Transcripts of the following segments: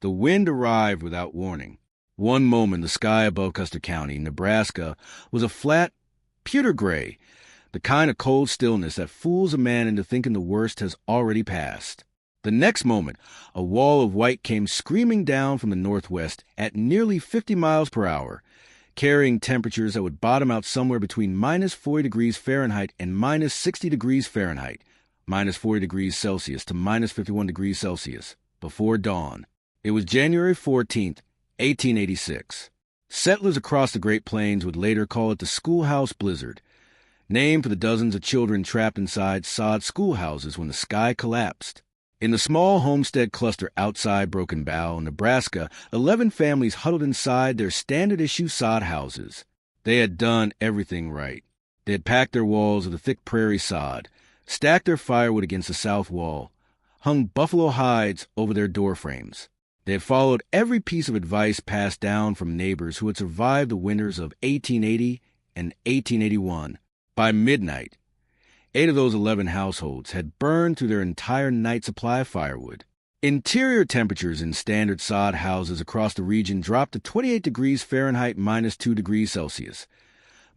The wind arrived without warning. One moment, the sky above Custer County, Nebraska, was a flat, pewter gray, the kind of cold stillness that fools a man into thinking the worst has already passed. The next moment, a wall of white came screaming down from the northwest at nearly 50 miles per hour, carrying temperatures that would bottom out somewhere between minus 40 degrees Fahrenheit and minus 60 degrees Fahrenheit, minus 40 degrees Celsius to minus 51 degrees Celsius, before dawn. It was January 14th, 1886. Settlers across the Great Plains would later call it the schoolhouse blizzard, named for the dozens of children trapped inside sod schoolhouses when the sky collapsed. In the small homestead cluster outside Broken Bow, Nebraska, 11 families huddled inside their standard-issue sod houses. They had done everything right. They had packed their walls of the thick prairie sod, stacked their firewood against the south wall, hung buffalo hides over their door frames. They had followed every piece of advice passed down from neighbors who had survived the winters of 1880 and 1881. By midnight, 8 of those 11 households had burned through their entire night supply of firewood. Interior temperatures in standard sod houses across the region dropped to 28 degrees Fahrenheit minus 2 degrees Celsius,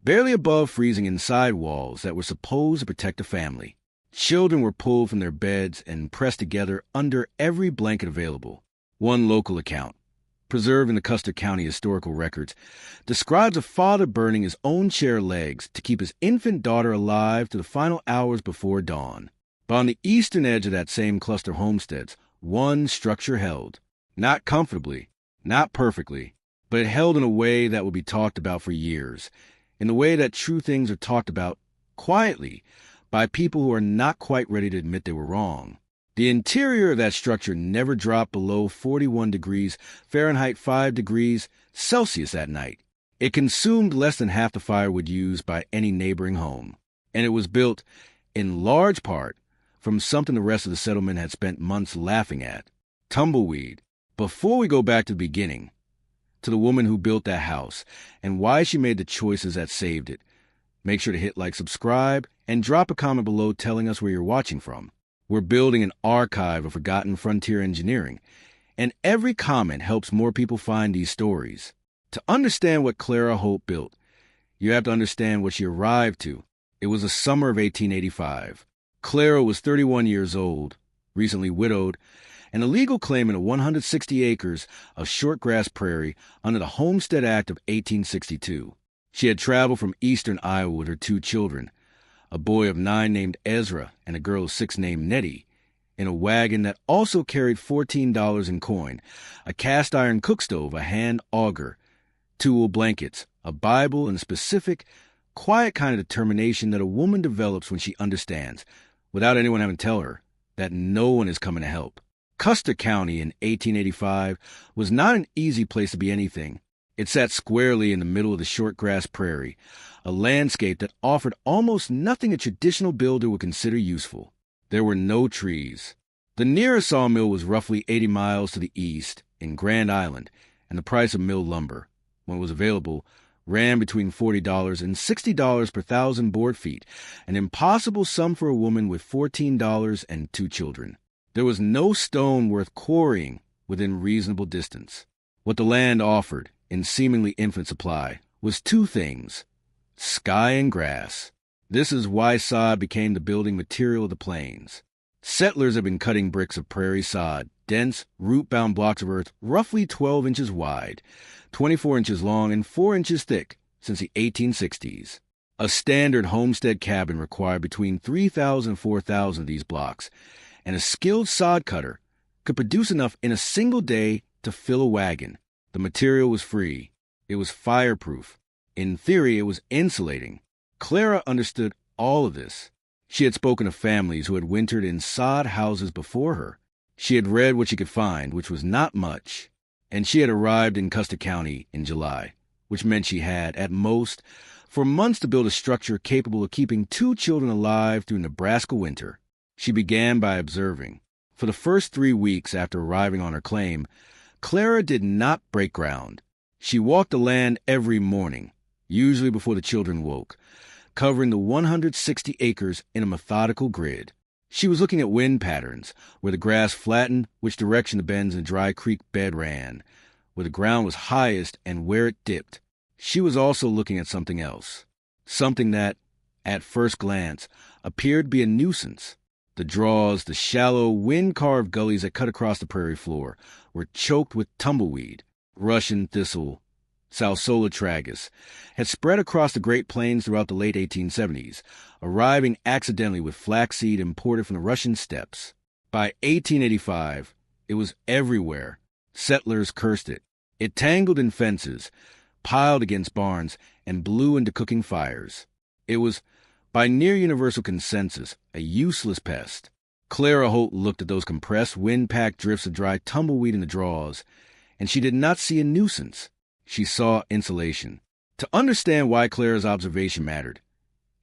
barely above freezing inside walls that were supposed to protect a family. Children were pulled from their beds and pressed together under every blanket available. One local account, preserved in the Custer County historical records, describes a father burning his own chair legs to keep his infant daughter alive to the final hours before dawn. But on the eastern edge of that same cluster homesteads, one structure held. Not comfortably, not perfectly, but it held in a way that would be talked about for years, in the way that true things are talked about quietly by people who are not quite ready to admit they were wrong. The interior of that structure never dropped below 41 degrees Fahrenheit 5 degrees Celsius that night. It consumed less than half the firewood used by any neighboring home, and it was built, in large part, from something the rest of the settlement had spent months laughing at: tumbleweed. Before we go back to the beginning, to the woman who built that house, and why she made the choices that saved it, make sure to hit like, subscribe, and drop a comment below telling us where you're watching from. We're building an archive of forgotten frontier engineering, and every comment helps more people find these stories. To understand what Clara Hope built, you have to understand what she arrived to. It was the summer of 1885. Clara was 31 years old, recently widowed, and a legal claimant of 160 acres of shortgrass prairie under the Homestead Act of 1862. She had traveled from eastern Iowa with her 2 children, a boy of 9 named Ezra and a girl of 6 named Nettie, in a wagon that also carried $14 in coin, a cast-iron cookstove, a hand auger, 2 wool blankets, a Bible, and a specific, quiet kind of determination that a woman develops when she understands, without anyone having to tell her, that no one is coming to help. Custer County in 1885 was not an easy place to be anything. It sat squarely in the middle of the shortgrass prairie, a landscape that offered almost nothing a traditional builder would consider useful. There were no trees. The nearest sawmill was roughly 80 miles to the east, in Grand Island, and the price of mill lumber, when it was available, ran between $40 and $60 per 1,000 board feet, an impossible sum for a woman with $14 and 2 children. There was no stone worth quarrying within reasonable distance. What the land offered, in seemingly infinite supply, was 2 things: sky and grass. This is why sod became the building material of the plains. Settlers had been cutting bricks of prairie sod, dense, root-bound blocks of earth roughly 12 inches wide, 24 inches long, and 4 inches thick since the 1860s. A standard homestead cabin required between 3,000 and 4,000 of these blocks, and a skilled sod cutter could produce enough in a single day to fill a wagon. The material was free. It was fireproof. In theory, it was insulating. Clara understood all of this. She had spoken to families who had wintered in sod houses before her. She had read what she could find, which was not much, and she had arrived in Custer County in July, which meant she had, at most, for months to build a structure capable of keeping 2 children alive through Nebraska winter. She began by observing. For the first 3 weeks after arriving on her claim, Clara did not break ground. She walked the land every morning, usually before the children woke, covering the 160 acres in a methodical grid. She was looking at wind patterns, where the grass flattened, which direction the bends in the dry creek bed ran, where the ground was highest and where it dipped. She was also looking at something else, something that, at first glance, appeared to be a nuisance. The draws, the shallow, wind-carved gullies that cut across the prairie floor, were choked with tumbleweed. Russian thistle, Salsola tragus, had spread across the Great Plains throughout the late 1870s, arriving accidentally with flaxseed imported from the Russian steppes. By 1885, it was everywhere. Settlers cursed it. It tangled in fences, piled against barns, and blew into cooking fires. It was, by near universal consensus, a useless pest. Clara Holt looked at those compressed, wind-packed drifts of dry tumbleweed in the draws, and she did not see a nuisance. She saw insulation. To understand why Clara's observation mattered,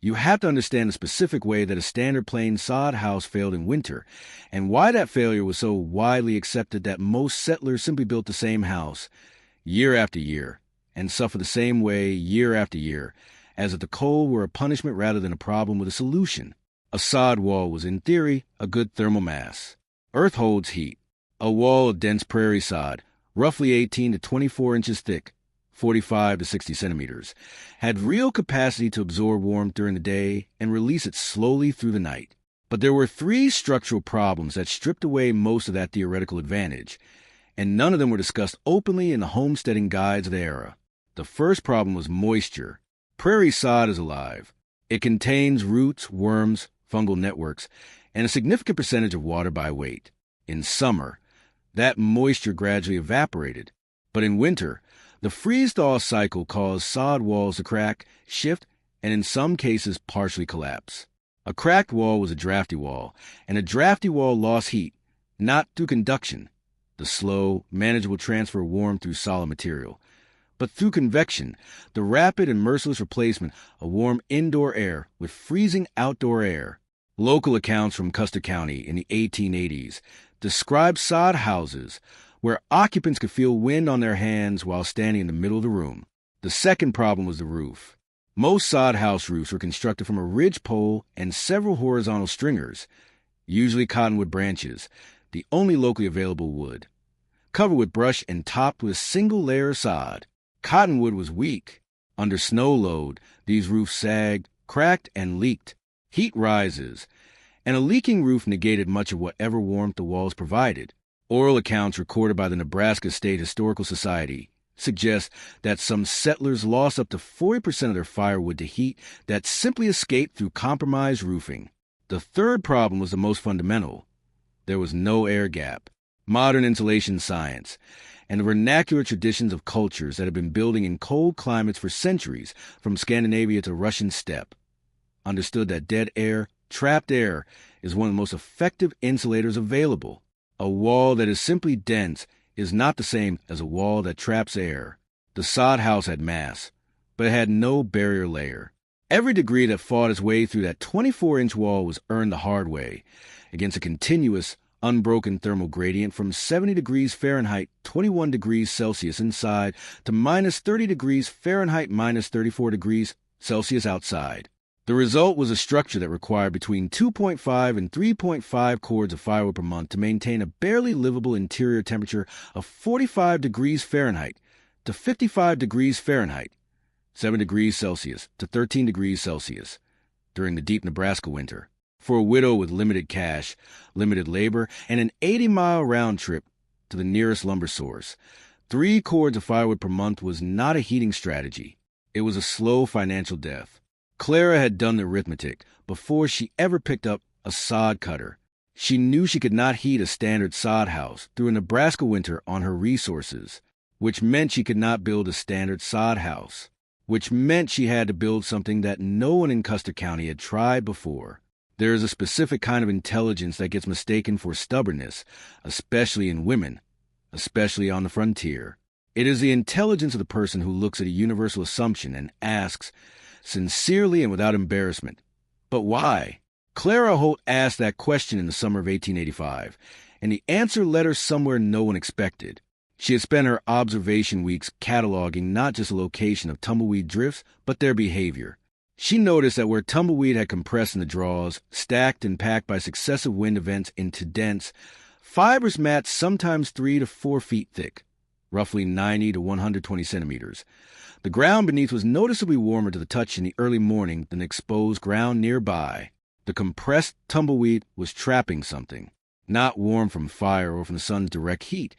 you have to understand the specific way that a standard plain sod house failed in winter, and why that failure was so widely accepted that most settlers simply built the same house, year after year, and suffered the same way year after year, as if the cold were a punishment rather than a problem with a solution. A sod wall was, in theory, a good thermal mass. Earth holds heat. A wall of dense prairie sod, roughly 18 to 24 inches thick, 45 to 60 centimeters, had real capacity to absorb warmth during the day and release it slowly through the night. But there were three structural problems that stripped away most of that theoretical advantage, and none of them were discussed openly in the homesteading guides of the era. The first problem was moisture. Prairie sod is alive. It contains roots, worms, fungal networks, and a significant percentage of water by weight. In summer, that moisture gradually evaporated, but in winter, the freeze-thaw cycle caused sod walls to crack, shift, and in some cases partially collapse. A cracked wall was a drafty wall, and a drafty wall lost heat, not through conduction, the slow, manageable transfer of warmth through solid material, but through convection, the rapid and merciless replacement of warm indoor air with freezing outdoor air. Local accounts from Custer County in the 1880s described sod houses where occupants could feel wind on their hands while standing in the middle of the room. The second problem was the roof. Most sod house roofs were constructed from a ridge pole and several horizontal stringers, usually cottonwood branches, the only locally available wood, covered with brush and topped with a single layer of sod. Cottonwood was weak. Under snow load, these roofs sagged, cracked, and leaked. Heat rises, and a leaking roof negated much of whatever warmth the walls provided. Oral accounts recorded by the Nebraska State Historical Society suggest that some settlers lost up to 40% of their firewood to heat that simply escaped through compromised roofing. The third problem was the most fundamental. There was no air gap. Modern insulation science and the vernacular traditions of cultures that have been building in cold climates for centuries, from Scandinavia to Russian steppe, understood that dead air, trapped air, is one of the most effective insulators available. A wall that is simply dense is not the same as a wall that traps air. The sod house had mass, but it had no barrier layer. Every degree that fought its way through that 24-inch wall was earned the hard way, against a continuous, unbroken thermal gradient from 70 degrees Fahrenheit, 21 degrees Celsius inside, to minus 30 degrees Fahrenheit, minus 34 degrees Celsius outside. The result was a structure that required between 2.5 and 3.5 cords of firewood per month to maintain a barely livable interior temperature of 45 degrees Fahrenheit to 55 degrees Fahrenheit, 7 degrees Celsius to 13 degrees Celsius, during the deep Nebraska winter. For a widow with limited cash, limited labor, and an 80-mile round trip to the nearest lumber source, 3 cords of firewood per month was not a heating strategy. It was a slow financial death. Clara had done the arithmetic before she ever picked up a sod cutter. She knew she could not heat a standard sod house through a Nebraska winter on her resources, which meant she could not build a standard sod house, which meant she had to build something that no one in Custer County had tried before. There is a specific kind of intelligence that gets mistaken for stubbornness, especially in women, especially on the frontier. It is the intelligence of the person who looks at a universal assumption and asks, sincerely and without embarrassment, but why? Clara Holt asked that question in the summer of 1885, and the answer led her somewhere no one expected. She had spent her observation weeks cataloging not just the location of tumbleweed drifts, but their behavior. She noticed that where tumbleweed had compressed in the draws, stacked and packed by successive wind events into dense, fibrous mats sometimes 3 to 4 feet thick, roughly 90 to 120 centimeters. The ground beneath was noticeably warmer to the touch in the early morning than the exposed ground nearby. The compressed tumbleweed was trapping something, not warm from fire or from the sun's direct heat,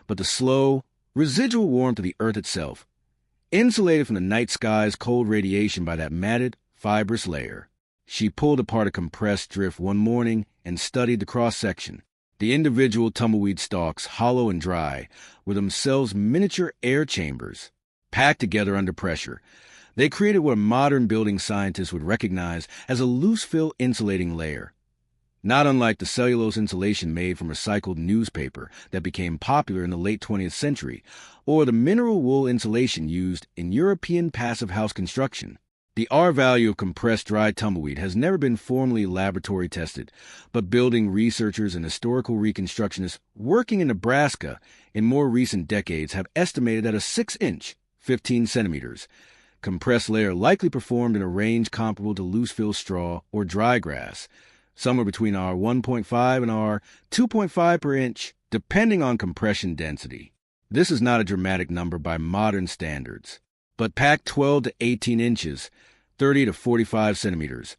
but the slow, residual warmth of the earth itself, insulated from the night sky's cold radiation by that matted, fibrous layer. She pulled apart a compressed drift one morning and studied the cross-section. The individual tumbleweed stalks, hollow and dry, were themselves miniature air chambers, packed together under pressure. They created what a modern building scientist would recognize as a loose-fill insulating layer, not unlike the cellulose insulation made from recycled newspaper that became popular in the late 20th century, or the mineral wool insulation used in European passive house construction. The R value of compressed dry tumbleweed has never been formally laboratory tested, but building researchers and historical reconstructionists working in Nebraska in more recent decades have estimated that a 6-inch, 15 centimeters, compressed layer likely performed in a range comparable to loose-fill straw or dry grass, somewhere between R 1.5 and R 2.5 per inch, depending on compression density. This is not a dramatic number by modern standards, but packed 12 to 18 inches, 30 to 45 centimeters,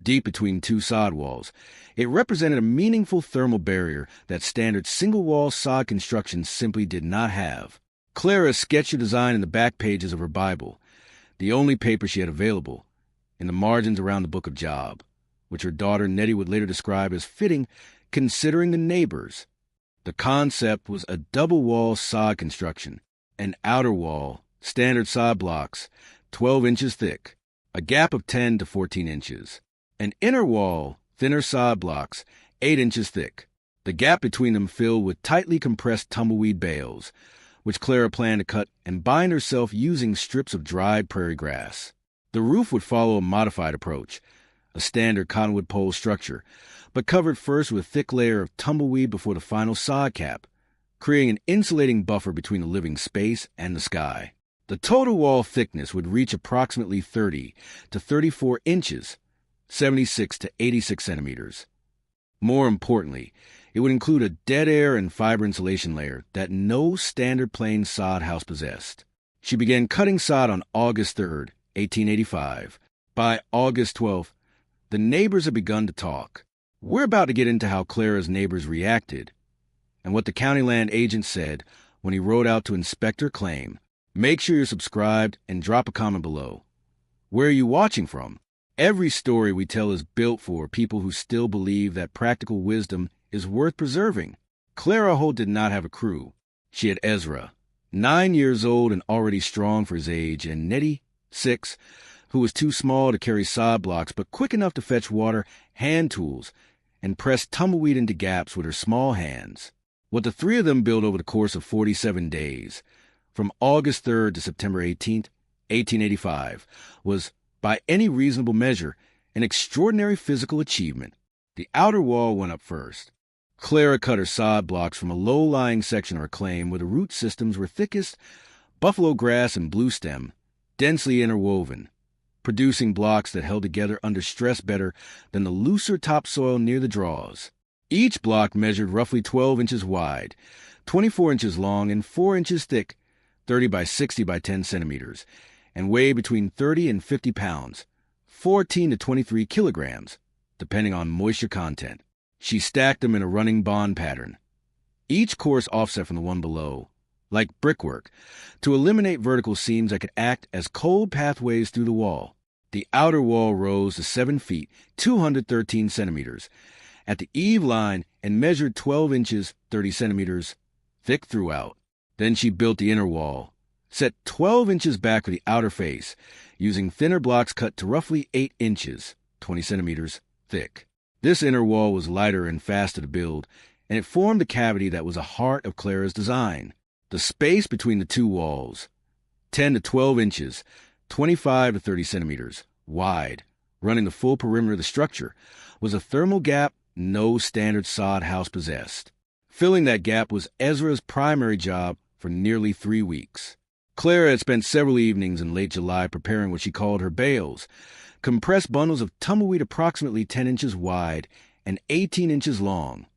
deep between two sod walls, it represented a meaningful thermal barrier that standard single-wall sod construction simply did not have. Clara sketched her design in the back pages of her Bible, the only paper she had available, in the margins around the Book of Job, which her daughter Nettie would later describe as fitting, considering the neighbors. The concept was a double-wall sod construction, an outer wall, standard sod blocks, 12 inches thick, a gap of 10 to 14 inches. An inner wall, thinner sod blocks, 8 inches thick, the gap between them filled with tightly compressed tumbleweed bales, which Clara planned to cut and bind herself using strips of dried prairie grass. The roof would follow a modified approach, a standard cottonwood pole structure, but covered first with a thick layer of tumbleweed before the final sod cap, creating an insulating buffer between the living space and the sky. The total wall thickness would reach approximately 30 to 34 inches, 76 to 86 centimeters. More importantly, it would include a dead air and fiber insulation layer that no standard plain sod house possessed. She began cutting sod on August 3, 1885. By August 12th, the neighbors had begun to talk. We're about to get into how Clara's neighbors reacted, and what the county land agent said when he rode out to inspect her claim. Make sure you're subscribed and drop a comment below. Where are you watching from? Every story we tell is built for people who still believe that practical wisdom is worth preserving. Clara Holt did not have a crew. She had Ezra, 9 years old and already strong for his age, and Nettie, 6, who was too small to carry sod blocks but quick enough to fetch water, hand tools, and press tumbleweed into gaps with her small hands. What the three of them built over the course of 47 days, from August 3rd to September 18th, 1885, was, by any reasonable measure, an extraordinary physical achievement. The outer wall went up first. Clara cut her sod blocks from a low-lying section of her claim where the root systems were thickest, buffalo grass and blue stem, densely interwoven, producing blocks that held together under stress better than the looser topsoil near the draws. Each block measured roughly 12 inches wide, 24 inches long, and 4 inches thick, 30 by 60 by 10 centimeters, and weighed between 30 and 50 pounds, 14 to 23 kilograms, depending on moisture content. She stacked them in a running bond pattern, each course offset from the one below, like brickwork, to eliminate vertical seams that could act as cold pathways through the wall. The outer wall rose to 7 feet, 213 centimeters, at the eave line and measured 12 inches, 30 centimeters, thick throughout. Then she built the inner wall, set 12 inches back for the outer face, using thinner blocks cut to roughly 8 inches, 20 centimeters, thick. This inner wall was lighter and faster to build, and it formed the cavity that was the heart of Clara's design. The space between the two walls, 10 to 12 inches, 25 to 30 centimeters, wide, running the full perimeter of the structure, was a thermal gap no standard sod house possessed. Filling that gap was Ezra's primary job for nearly 3 weeks. Clara had spent several evenings in late July preparing what she called her bales, compressed bundles of tumbleweed approximately 10 inches wide and 18 inches long,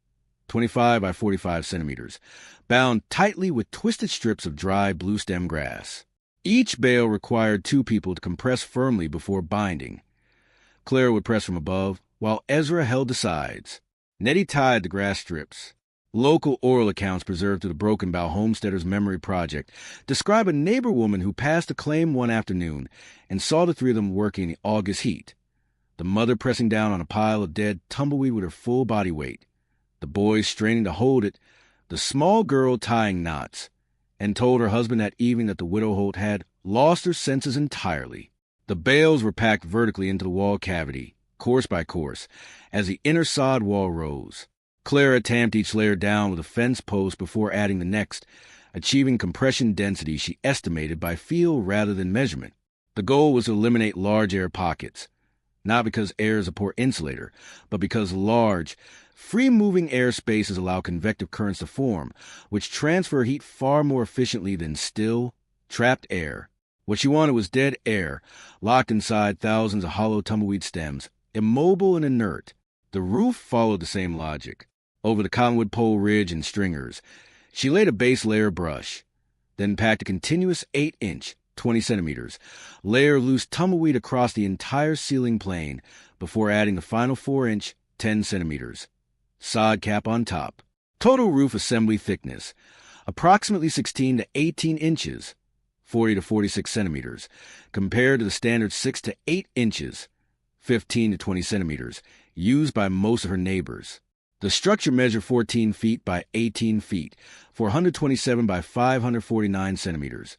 25 by 45 centimeters, bound tightly with twisted strips of dry blue-stem grass. Each bale required 2 people to compress firmly before binding. Clara would press from above, while Ezra held the sides. Nettie tied the grass strips. Local oral accounts preserved through the Broken Bow Homesteaders Memory Project describe a neighbor woman who passed the claim one afternoon and saw the 3 of them working in the August heat. The mother pressing down on a pile of dead tumbleweed with her full body weight, the boys straining to hold it, the small girl tying knots, and told her husband that evening that the widow Holt had lost her senses entirely. The bales were packed vertically into the wall cavity, course by course, as the inner sod wall rose. Clara tamped each layer down with a fence post before adding the next, achieving compression density she estimated by feel rather than measurement. The goal was to eliminate large air pockets, not because air is a poor insulator, but because large, free-moving air spaces allow convective currents to form, which transfer heat far more efficiently than still, trapped air. What she wanted was dead air, locked inside thousands of hollow tumbleweed stems, immobile and inert. The roof followed the same logic. Over the cottonwood pole ridge and stringers, she laid a base layer brush, then packed a continuous 8-inch, 20 centimeters, layer of loose tumbleweed across the entire ceiling plane before adding the final 4-inch, 10 centimeters, sod cap on top. Total roof assembly thickness, approximately 16 to 18 inches, 40 to 46 centimeters, compared to the standard 6 to 8 inches, 15 to 20 centimeters, used by most of her neighbors. The structure measured 14 feet by 18 feet, 427 by 549 centimeters.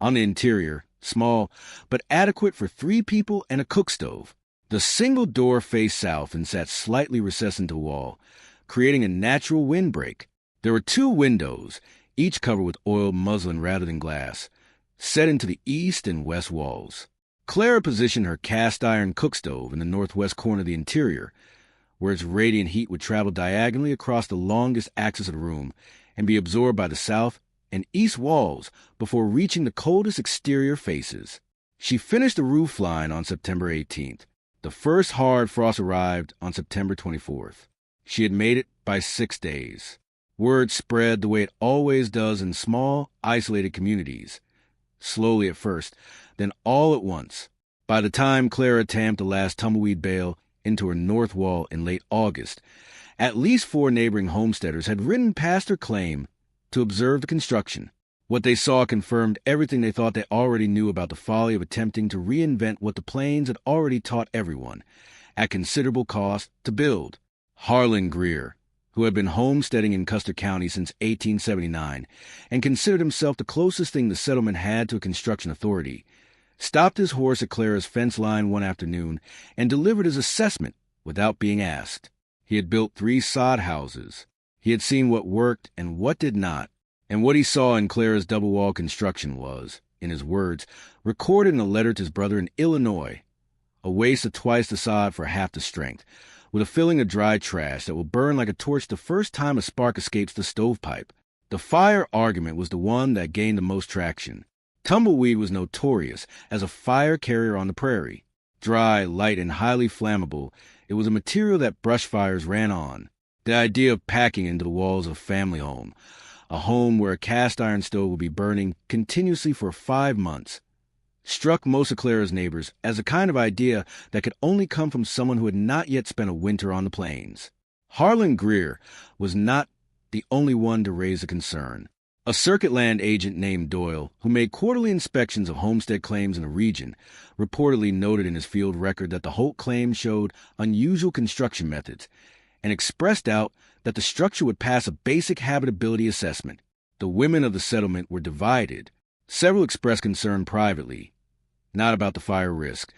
On the interior, small, but adequate for 3 people and a cook stove. The single door faced south and sat slightly recessed into the wall, creating a natural windbreak. There were 2 windows, each covered with oiled muslin rather than glass, set into the east and west walls. Clara positioned her cast-iron cook stove in the northwest corner of the interior, where its radiant heat would travel diagonally across the longest axis of the room and be absorbed by the south and east walls before reaching the coldest exterior faces. She finished the roof line on September 18th. The first hard frost arrived on September 24th. She had made it by 6 days. Word spread the way it always does in small, isolated communities. Slowly at first, then all at once. By the time Clara tamped the last tumbleweed bale into her north wall in late August, at least 4 neighboring homesteaders had ridden past her claim to observe the construction. What they saw confirmed everything they thought they already knew about the folly of attempting to reinvent what the plains had already taught everyone, at considerable cost, to build. Harlan Greer, who had been homesteading in Custer County since 1879 and considered himself the closest thing the settlement had to a construction authority, stopped his horse at Clara's fence line one afternoon and delivered his assessment without being asked. He had built 3 sod houses. He had seen what worked and what did not, and what he saw in Clara's double-wall construction was, in his words, recorded in a letter to his brother in Illinois, a waste of twice the sod for half the strength, with a filling of dry trash that will burn like a torch the first time a spark escapes the stovepipe. The fire argument was the one that gained the most traction. Tumbleweed was notorious as a fire carrier on the prairie. Dry, light, and highly flammable, it was a material that brush fires ran on. The idea of packing into the walls of a family home, a home where a cast-iron stove would be burning continuously for 5 months, struck most of Clara's neighbors as a kind of idea that could only come from someone who had not yet spent a winter on the plains. Harlan Greer was not the only one to raise a concern. A circuit land agent named Doyle, who made quarterly inspections of homestead claims in the region, reportedly noted in his field record that the Holt claim showed unusual construction methods and expressed doubt that the structure would pass a basic habitability assessment. The women of the settlement were divided. Several expressed concern privately, not about the fire risk,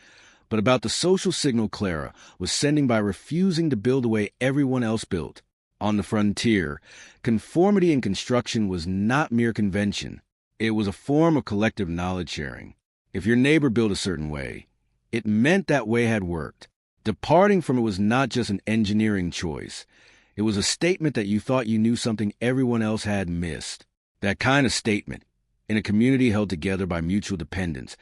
but about the social signal Clara was sending by refusing to build the way everyone else built. On the frontier, conformity in construction was not mere convention. It was a form of collective knowledge sharing. If your neighbor built a certain way, it meant that way had worked. Departing from it was not just an engineering choice. It was a statement that you thought you knew something everyone else had missed. That kind of statement, in a community held together by mutual dependence,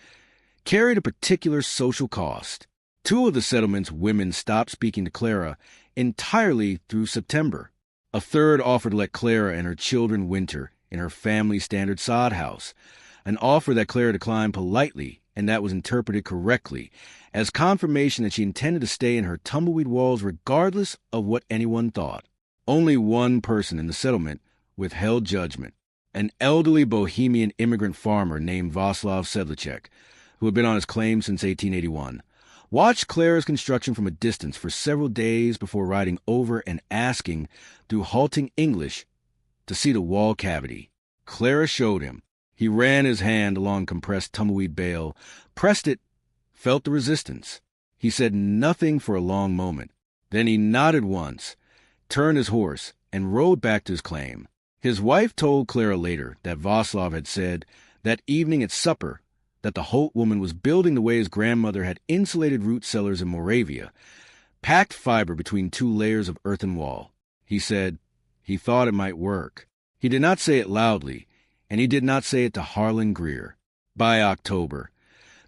carried a particular social cost. Two of the settlement's women stopped speaking to Clara entirely through September. A third offered to let Clara and her children winter in her family standard sod house, an offer that Clara declined politely and that was interpreted correctly as confirmation that she intended to stay in her tumbleweed walls regardless of what anyone thought. Only one person in the settlement withheld judgment, an elderly Bohemian immigrant farmer named Vaslav Sedlacek, who had been on his claim since 1881, watched Clara's construction from a distance for several days before riding over and asking, through halting English, to see the wall cavity. Clara showed him. He ran his hand along compressed tumbleweed bale, pressed it, felt the resistance. He said nothing for a long moment. Then he nodded once, turned his horse, and rode back to his claim. His wife told Clara later that Vaslav had said that evening at supper that the Holt woman was building the way his grandmother had insulated root cellars in Moravia, packed fiber between two layers of earthen wall. He said he thought it might work. He did not say it loudly, and he did not say it to Harlan Greer. By October,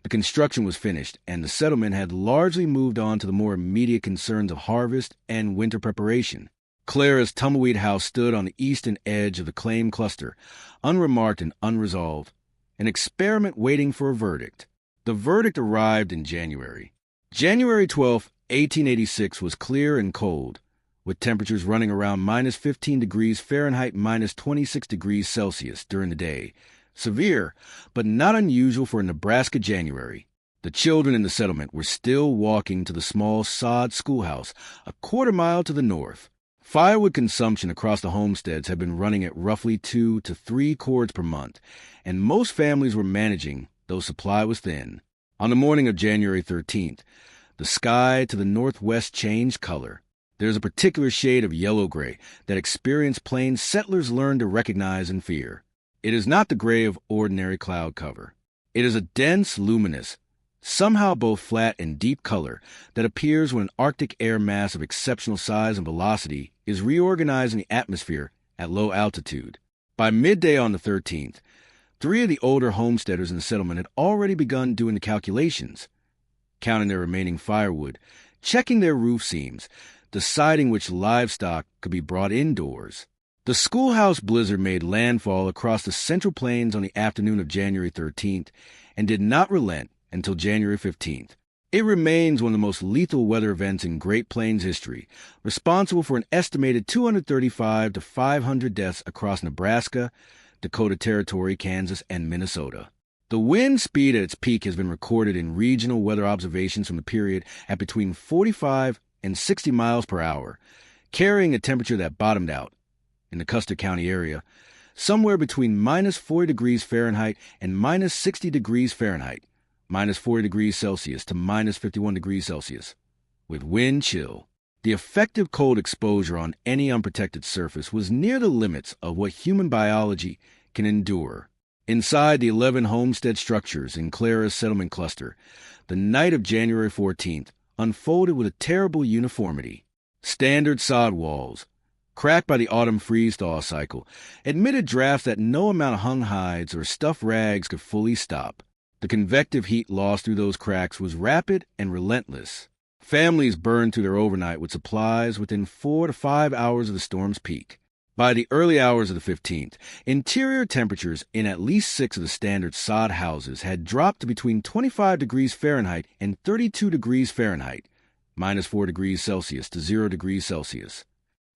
the construction was finished, and the settlement had largely moved on to the more immediate concerns of harvest and winter preparation. Clara's tumbleweed house stood on the eastern edge of the claim cluster, unremarked and unresolved, an experiment waiting for a verdict. The verdict arrived in January. January 12, 1886 was clear and cold, with temperatures running around minus 15 degrees Fahrenheit, minus 26 degrees Celsius during the day. Severe, but not unusual for a Nebraska January. The children in the settlement were still walking to the small sod schoolhouse a quarter-mile to the north. Firewood consumption across the homesteads had been running at roughly 2 to 3 cords per month, and most families were managing, though supply was thin. On the morning of January 13th, the sky to the northwest changed color. There is a particular shade of yellow-gray that experienced plains settlers learned to recognize and fear. It is not the gray of ordinary cloud cover. It is a dense, luminous, somehow both flat and deep color that appears when an Arctic air mass of exceptional size and velocity is reorganized in the atmosphere at low altitude. By midday on the 13th, 3 of the older homesteaders in the settlement had already begun doing the calculations, counting their remaining firewood, checking their roof seams, deciding which livestock could be brought indoors. The schoolhouse blizzard made landfall across the Central Plains on the afternoon of January 13th and did not relent until January 15th. It remains one of the most lethal weather events in Great Plains history, responsible for an estimated 235 to 500 deaths across Nebraska, Dakota Territory, Kansas, and Minnesota. The wind speed at its peak has been recorded in regional weather observations from the period at between 45 and 60 miles per hour, carrying a temperature that bottomed out, in the Custer County area, somewhere between minus 40 degrees Fahrenheit and minus 60 degrees Fahrenheit, minus 40 degrees Celsius to minus 51 degrees Celsius, with wind chill. The effective cold exposure on any unprotected surface was near the limits of what human biology can endure. Inside the 11 homestead structures in Clara's settlement cluster, the night of January 14th unfolded with a terrible uniformity. Standard sod walls, cracked by the autumn freeze-thaw cycle, admitted drafts that no amount of hung hides or stuffed rags could fully stop. The convective heat lost through those cracks was rapid and relentless. Families burned through their overnight with supplies within 4 to 5 hours of the storm's peak. By the early hours of the 15th, interior temperatures in at least 6 of the standard sod houses had dropped to between 25 degrees Fahrenheit and 32 degrees Fahrenheit, minus 4 degrees Celsius to 0 degrees Celsius.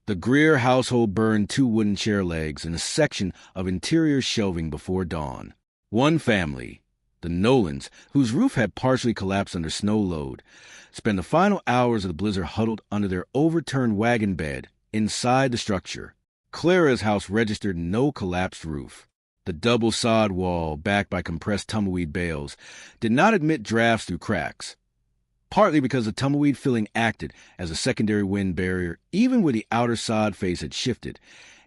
The Greer household burned 2 wooden chair legs and a section of interior shelving before dawn. One family, the Nolans, whose roof had partially collapsed under snow load, spent the final hours of the blizzard huddled under their overturned wagon bed inside the structure. Clara's house registered no collapsed roof. The double sod wall, backed by compressed tumbleweed bales, did not admit drafts through cracks, partly because the tumbleweed filling acted as a secondary wind barrier even where the outer sod face had shifted,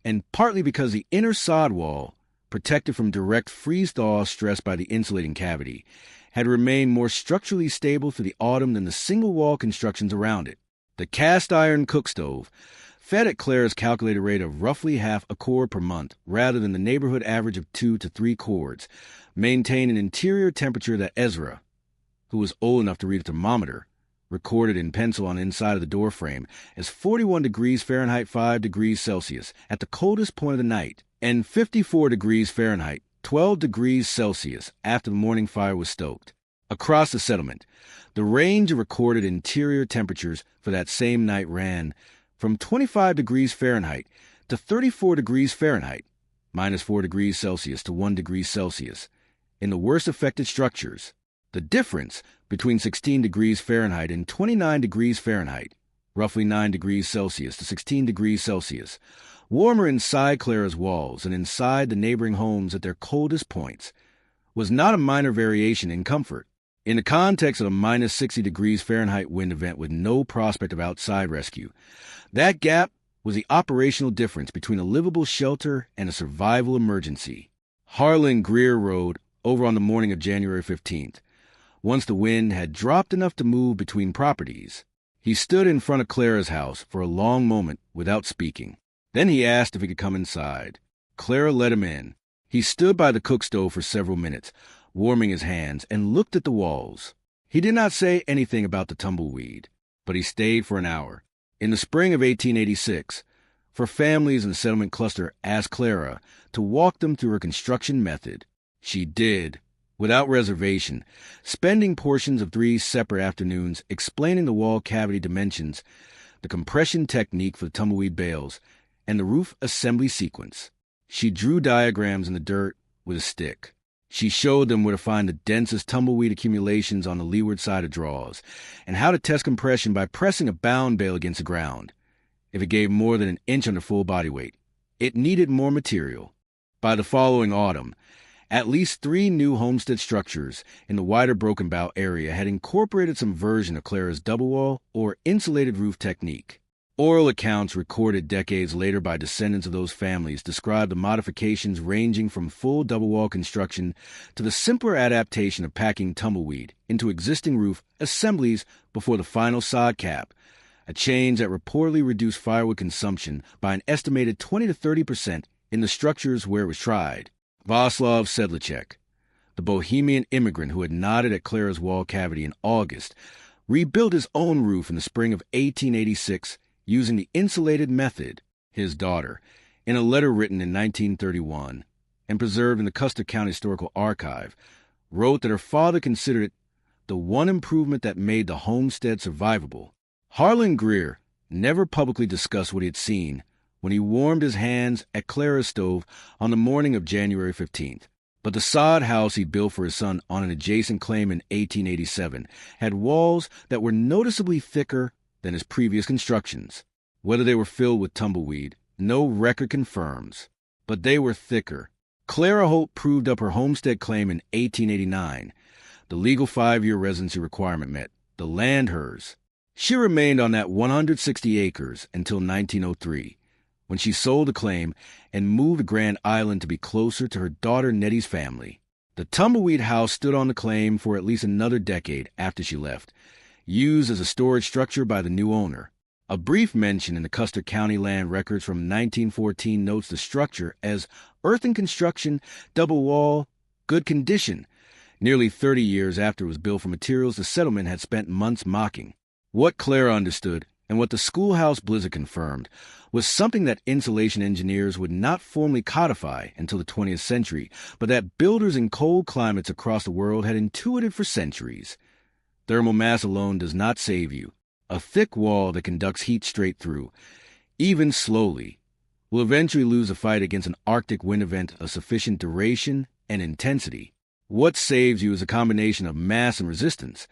and partly because the inner sod wall, protected from direct freeze-thaw stress by the insulating cavity, had remained more structurally stable through the autumn than the single-wall constructions around it. The cast-iron cook stove, fed at Clara's calculated rate of roughly half a cord per month, rather than the neighborhood average of 2 to 3 cords, maintained an interior temperature that Ezra, who was old enough to read a thermometer, recorded in pencil on the inside of the doorframe as 41 degrees Fahrenheit 5 degrees Celsius at the coldest point of the night, and 54 degrees Fahrenheit 12 degrees Celsius after the morning fire was stoked. Across the settlement, the range of recorded interior temperatures for that same night ran from 25 degrees Fahrenheit to 34 degrees Fahrenheit, minus 4 degrees Celsius to 1 degree Celsius, in the worst affected structures. The difference between 16 degrees Fahrenheit and 29 degrees Fahrenheit, roughly 9 degrees Celsius to 16 degrees Celsius, warmer inside Clara's walls and inside the neighboring homes at their coldest points, was not a minor variation in comfort. In the context of a minus 60 degrees Fahrenheit wind event with no prospect of outside rescue, that gap was the operational difference between a livable shelter and a survival emergency. Harlan Greer rode over on the morning of January 15th. Once the wind had dropped enough to move between properties, he stood in front of Clara's house for a long moment without speaking. Then he asked if he could come inside. Clara let him in. He stood by the cook stove for several minutes, warming his hands, and looked at the walls. He did not say anything about the tumbleweed, but he stayed for an hour. In the spring of 1886, for families in the settlement cluster asked Clara to walk them through her construction method. She did, without reservation, spending portions of 3 separate afternoons explaining the wall cavity dimensions, the compression technique for the tumbleweed bales, and the roof assembly sequence. She drew diagrams in the dirt with a stick. She showed them where to find the densest tumbleweed accumulations on the leeward side of draws, and how to test compression by pressing a bound bale against the ground. If it gave more than an inch under full body weight, it needed more material. By the following autumn, at least 3 new homestead structures in the wider Broken Bow area had incorporated some version of Clara's double wall or insulated roof technique. Oral accounts recorded decades later by descendants of those families describe the modifications ranging from full double-wall construction to the simpler adaptation of packing tumbleweed into existing roof assemblies before the final sod cap, a change that reportedly reduced firewood consumption by an estimated 20 to 30% in the structures where it was tried. Vaslav Sedlacek, the Bohemian immigrant who had nodded at Clara's wall cavity in August, rebuilt his own roof in the spring of 1886 using the insulated method. His daughter, in a letter written in 1931 and preserved in the Custer County Historical Archive, wrote that her father considered it the one improvement that made the homestead survivable. Harlan Greer never publicly discussed what he had seen when he warmed his hands at Clara's stove on the morning of January 15th. But the sod house he built for his son on an adjacent claim in 1887 had walls that were noticeably thicker than his previous constructions. Whether they were filled with tumbleweed, no record confirms, but they were thicker. Clara Holt proved up her homestead claim in 1889. The legal 5-year residency requirement met. The land hers. She remained on that 160 acres until 1903, when she sold the claim and moved to Grand Island to be closer to her daughter Nettie's family. The tumbleweed house stood on the claim for at least another decade after she left, used as a storage structure by the new owner. A brief mention in the Custer County land records from 1914 notes the structure as earthen construction, double wall, good condition, nearly 30 years after it was built from materials the settlement had spent months mocking. What Clara understood, and what the schoolhouse blizzard confirmed, was something that insulation engineers would not formally codify until the 20th century, but that builders in cold climates across the world had intuited for centuries. Thermal mass alone does not save you. A thick wall that conducts heat straight through, even slowly, will eventually lose a fight against an Arctic wind event of sufficient duration and intensity. What saves you is a combination of mass and resistance,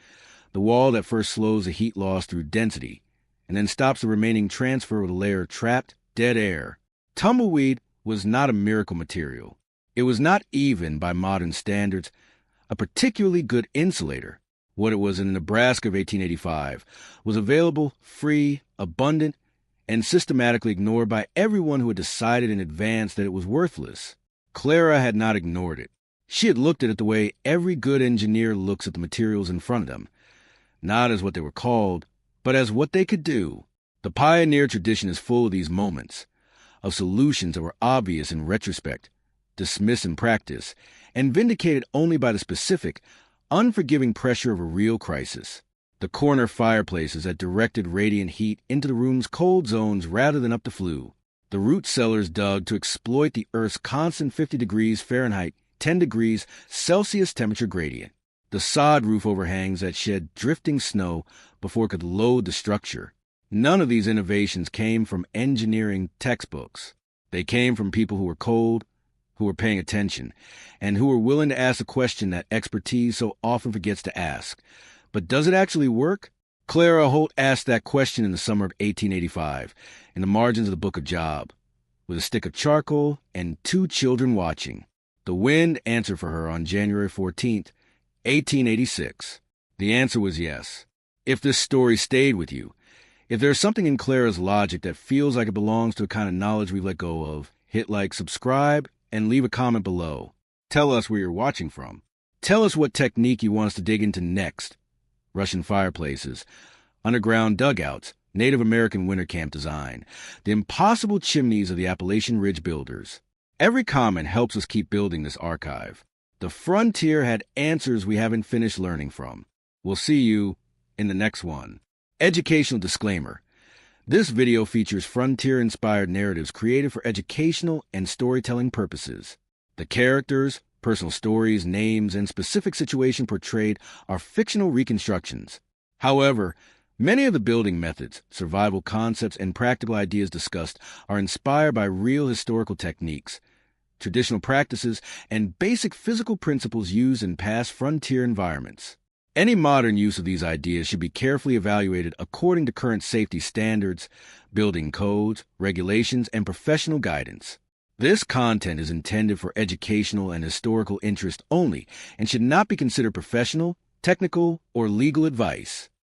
the wall that first slows the heat loss through density, and then stops the remaining transfer with a layer of trapped, dead air. Tumbleweed was not a miracle material. It was not even, by modern standards, a particularly good insulator. What it was in Nebraska of 1885 was available, free, abundant, and systematically ignored by everyone who had decided in advance that it was worthless. Clara had not ignored it. She had looked at it the way every good engineer looks at the materials in front of them, not as what they were called, but as what they could do. The pioneer tradition is full of these moments, of solutions that were obvious in retrospect, dismissed in practice, and vindicated only by the specific, unforgiving pressure of a real crisis. The corner fireplaces that directed radiant heat into the room's cold zones rather than up the flue. The root cellars dug to exploit the Earth's constant 50 degrees Fahrenheit, 10 degrees Celsius temperature gradient. The sod roof overhangs that shed drifting snow before it could load the structure. None of these innovations came from engineering textbooks. They came from people who were cold, who were paying attention, and who were willing to ask a question that expertise so often forgets to ask. But does it actually work? Clara Holt asked that question in the summer of 1885, in the margins of the Book of Job, with a stick of charcoal and 2 children watching. The wind answered for her on January 14th, 1886. The answer was yes. If this story stayed with you, if there's something in Clara's logic that feels like it belongs to a kind of knowledge we've let go of, hit like, subscribe, and leave a comment below. Tell us where you're watching from. Tell us what technique you want us to dig into next. Russian fireplaces, underground dugouts, Native American winter camp design, the impossible chimneys of the Appalachian Ridge builders. Every comment helps us keep building this archive. The frontier had answers we haven't finished learning from. We'll see you in the next one. Educational disclaimer. This video features frontier-inspired narratives created for educational and storytelling purposes. The characters, personal stories, names, and specific situation portrayed are fictional reconstructions. However, many of the building methods, survival concepts, and practical ideas discussed are inspired by real historical techniques, traditional practices, and basic physical principles used in past frontier environments. Any modern use of these ideas should be carefully evaluated according to current safety standards, building codes, regulations, and professional guidance. This content is intended for educational and historical interest only and should not be considered professional, technical, or legal advice.